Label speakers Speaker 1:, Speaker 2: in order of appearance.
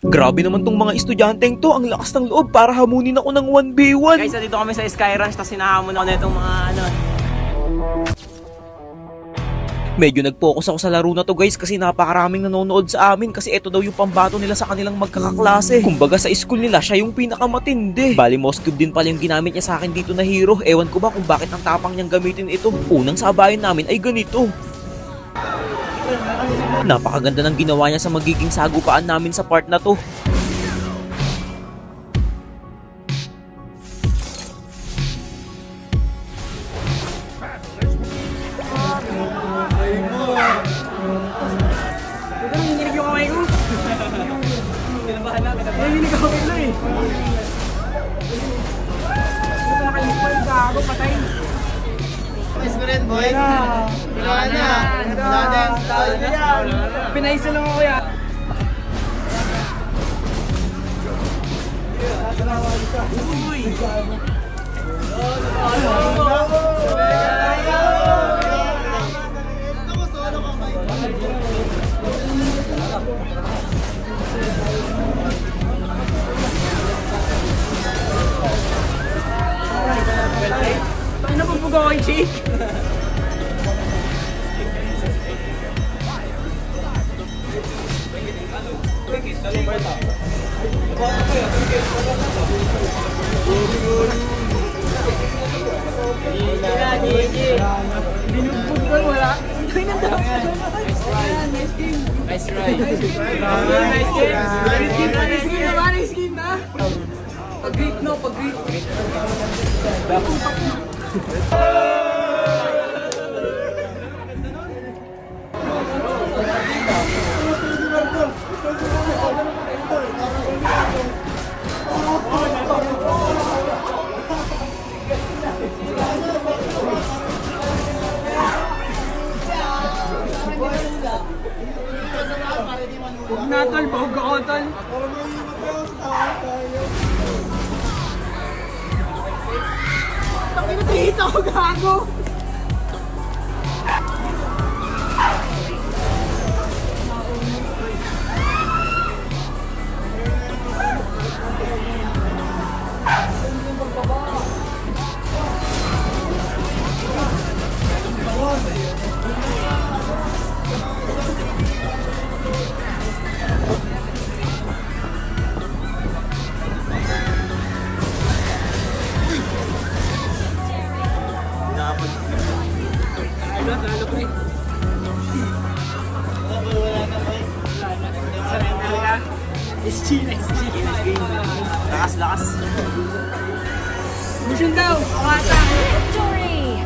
Speaker 1: Grabe naman tong mga estudyanteng to, ang lakas ng loob para hamunin ako ng 1v1.
Speaker 2: Guys, dito kami sa Skyranch, tapos hinahamon ako na itong mga
Speaker 1: Medyo nag-focus ako sa laro na to guys kasi napakaraming nanonood sa amin kasi ito daw yung pambato nila sa kanilang magkakaklase. Kumbaga sa school nila siya yung pinakamatindi. Bali mouse cube din pala yung ginamit niya sa akin dito na hero. Ewan ko ba kung bakit ang tapang niyang gamitin ito. Unang sabayan namin ay ganito. Napakaganda ng ginawa niya sa magiging sagupaan namin sa part na to.
Speaker 2: Pinaisa lang ako yan. Ano po po gawin, Chief? Binugbog ko, wala. Nice ride. Nice game na. Pag-greet no, pag-greet. Huwag na tol, bahog ako tol. Bakit natihita ako gago? SG. Lakas. Mission daw! Victory!